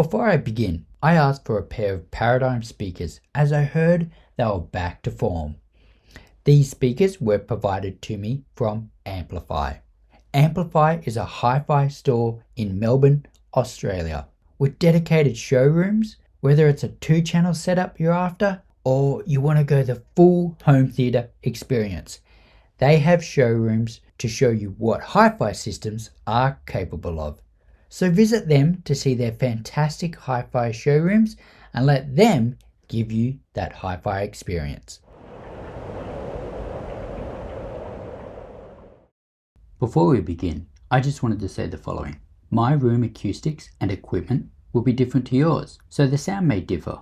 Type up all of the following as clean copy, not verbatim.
Before I begin, I asked for a pair of Paradigm speakers as I heard they were back to form. These speakers were provided to me from Amplify. Amplify is a hi-fi store in Melbourne, Australia, with dedicated showrooms, whether it's a 2-channel setup you're after or you want to go the full home theater experience. They have showrooms to show you what hi-fi systems are capable of. So visit them to see their fantastic hi-fi showrooms and let them give you that hi-fi experience. Before we begin, I just wanted to say the following. My room acoustics and equipment will be different to yours, so the sound may differ,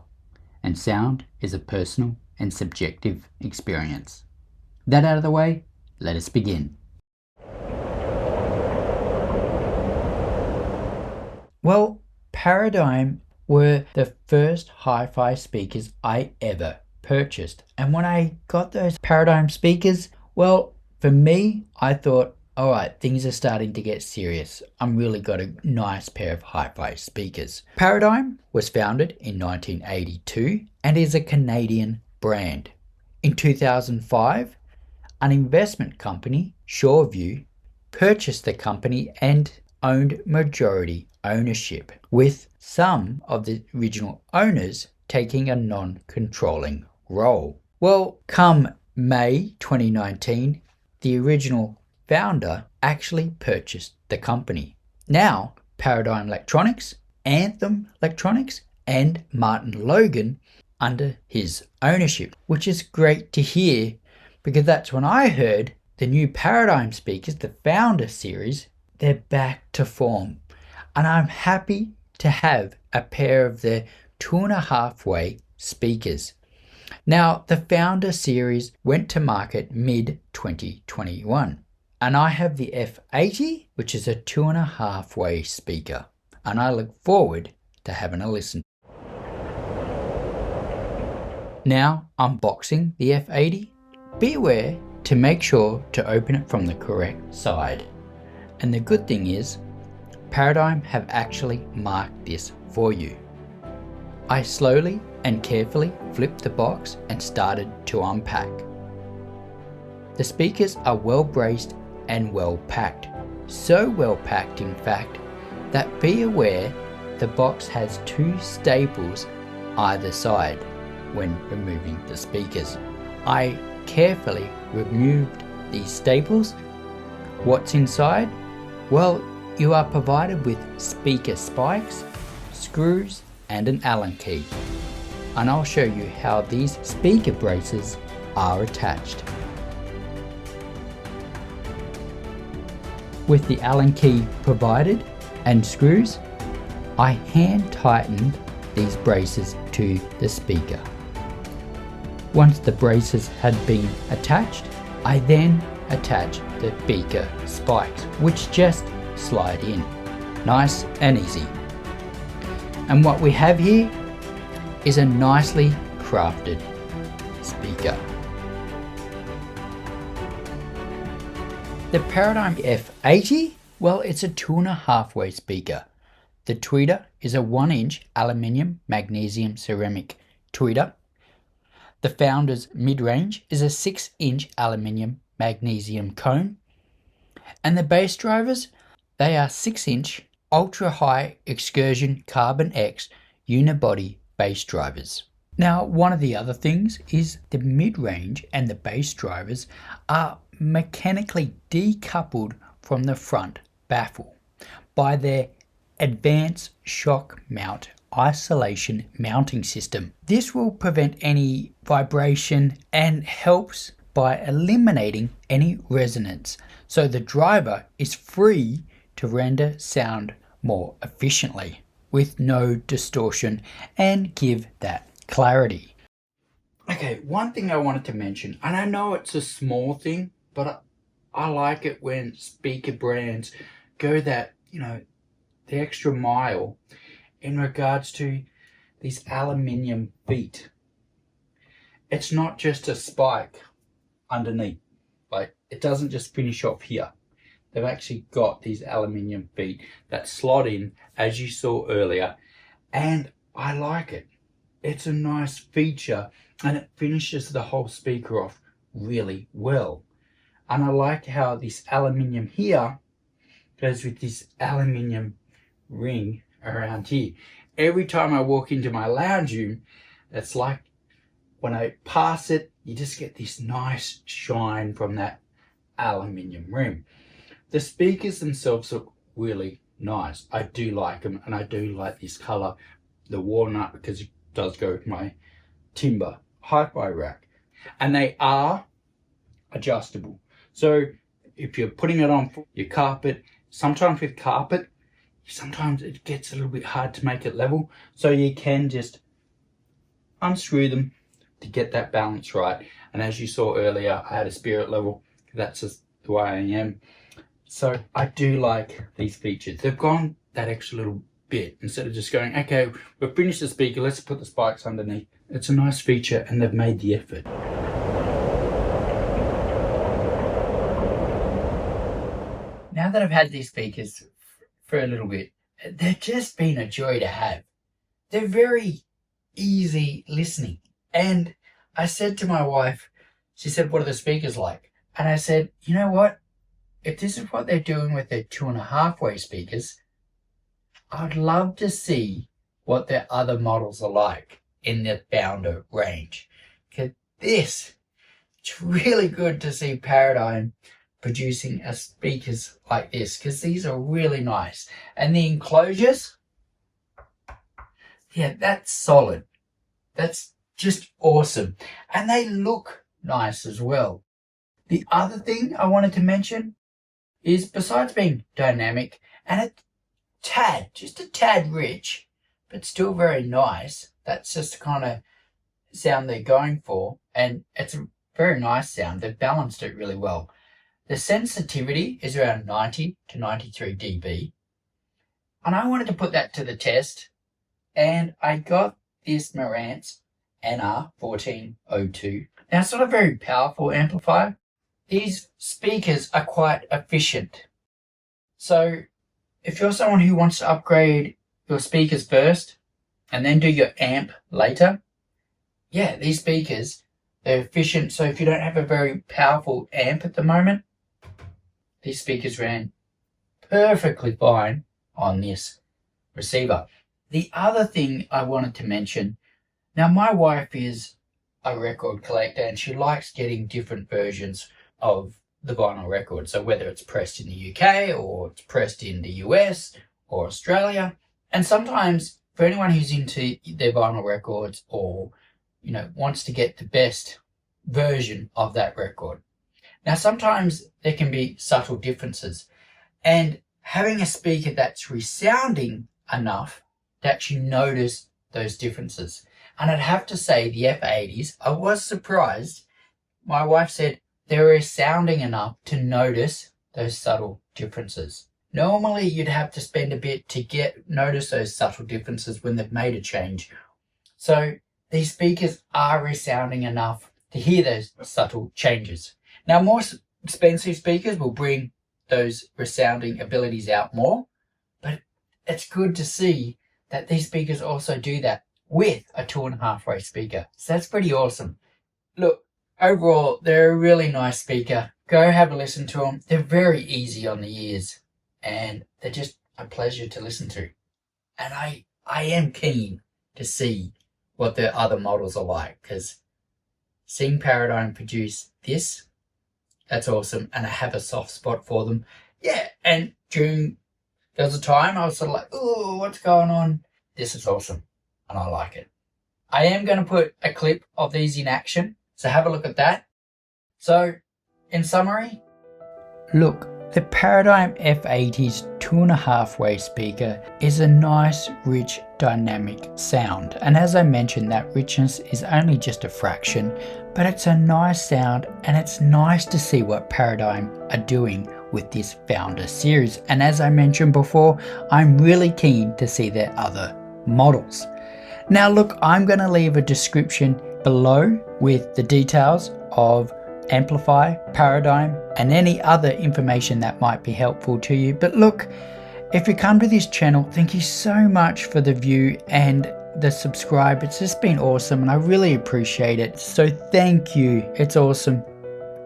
and sound is a personal and subjective experience. That out of the way, let us begin. Well, Paradigm were the first hi-fi speakers I ever purchased. And when I got those Paradigm speakers, well, for me, I thought, all right, things are starting to get serious. I'm really got a nice pair of hi-fi speakers. Paradigm was founded in 1982 and is a Canadian brand. In 2005, an investment company, Shoreview, purchased the company and owned majority ownership, with some of the original owners taking a non-controlling role. Well, come May 2019, the original founder actually purchased the company. Now, Paradigm Electronics, Anthem Electronics, and Martin Logan under his ownership, which is great to hear because that's when I heard the new Paradigm speakers, the Founder series, they're back to form. And I'm happy to have a pair of their 2.5-way speakers. Now, the Founder series went to market mid-2021. And I have the F80, which is a 2.5-way speaker. And I look forward to having a listen. Now, unboxing the F80. Be aware to make sure to open it from the correct side. And the good thing is, Paradigm have actually marked this for you. I slowly and carefully flipped the box and started to unpack. The speakers are well braced and well packed. So well packed in fact that be aware the box has 2 staples either side when removing the speakers. I carefully removed these staples. What's inside? Well, you are provided with speaker spikes, screws, and an Allen key. And I'll show you how these speaker braces are attached. With the Allen key provided and screws, I hand tightened these braces to the speaker. Once the braces had been attached, I then attached the speaker spikes, which just slide in. Nice and easy. And what we have here is a nicely crafted speaker. The Paradigm F80, well, it's a 2.5-way speaker. The tweeter is a 1-inch aluminium magnesium ceramic tweeter. The Founder's mid-range is a 6-inch aluminium magnesium cone. And the bass drivers, they are 6-inch ultra-high Excursion Carbon X unibody bass drivers. Now, one of the other things is the mid-range and the bass drivers are mechanically decoupled from the front baffle by their advanced shock mount isolation mounting system. This will prevent any vibration and helps by eliminating any resonance, so the driver is free to render sound more efficiently with no distortion and give that clarity. Okay, one thing I wanted to mention, and I know it's a small thing, but I like it when speaker brands go that, the extra mile in regards to these aluminium feet. It's not just a spike underneath. Like, it doesn't just finish off here. They've actually got these aluminium feet that slot in, as you saw earlier, and I like it. It's a nice feature, and it finishes the whole speaker off really well. And I like how this aluminium here goes with this aluminium ring around here. Every time I walk into my lounge room, it's like when I pass it, you just get this nice shine from that aluminium rim. The speakers themselves look really nice. I do like them, and I do like this color, the walnut, because it does go with my timber hi-fi rack. And they are adjustable. So if you're putting it on your carpet, sometimes with carpet, sometimes it gets a little bit hard to make it level. So you can just unscrew them to get that balance right. And as you saw earlier, I had a spirit level. That's just the way I am. So I do like these features. They've gone that extra little bit. Instead of just going, okay, we've finished the speaker, let's put the spikes underneath. It's a nice feature, and they've made the effort. Now that I've had these speakers for a little bit, they've just been a joy to have. They're very easy listening. And I said to my wife, she said, what are the speakers like? And I said, you know what? If this is what they're doing with their 2.5-way speakers, I'd love to see what their other models are like in the Founder range. Because it's really good to see Paradigm producing speakers like this, because these are really nice. And the enclosures, yeah, that's solid. That's just awesome. And they look nice as well. The other thing I wanted to mention is, besides being dynamic and just a tad rich, but still very nice, that's just the kind of sound they're going for, and it's a very nice sound. They've balanced it really well. The sensitivity is around 90 to 93 dB, and I wanted to put that to the test, and I got this Marantz NR1402. Now, it's not a very powerful amplifier. These speakers are quite efficient. So if you're someone who wants to upgrade your speakers first and then do your amp later, yeah, these speakers, they're efficient. So if you don't have a very powerful amp at the moment, these speakers ran perfectly fine on this receiver. The other thing I wanted to mention, now my wife is a record collector and she likes getting different versions of the vinyl record. So whether it's pressed in the UK or it's pressed in the US or Australia. And sometimes for anyone who's into their vinyl records, or, you know, wants to get the best version of that record. Now, sometimes there can be subtle differences, and having a speaker that's resounding enough that you notice those differences. And I'd have to say the F80s, I was surprised. My wife said they're resounding enough to notice those subtle differences. Normally, you'd have to spend a bit to notice those subtle differences when they've made a change. So these speakers are resounding enough to hear those subtle changes. Now, more expensive speakers will bring those resounding abilities out more, but it's good to see that these speakers also do that with a 2.5-way speaker. So that's pretty awesome. Look, overall, they're a really nice speaker. Go have a listen to them. They're very easy on the ears, and they're just a pleasure to listen to. And I am keen to see what their other models are like, because seeing Paradigm produce this, that's awesome, and I have a soft spot for them. Yeah, and there was a time I was sort of like, oh, what's going on? This is awesome, and I like it. I am going to put a clip of these in action, so have a look at that. So, in summary, look, the Paradigm F80's 2.5-way speaker is a nice, rich, dynamic sound. And as I mentioned, that richness is only just a fraction, but it's a nice sound, and it's nice to see what Paradigm are doing with this Founder series. And as I mentioned before, I'm really keen to see their other models. Now look, I'm going to leave a description below with the details of Amplify, Paradigm, and any other information that might be helpful to you. But look, If you come to this channel, thank you so much for the view and the subscribe. It's just been awesome and I really appreciate it. So thank you. It's awesome.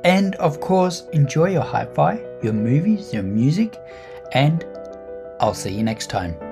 And of course, enjoy your hi-fi, your movies, your music, and I'll see you next time.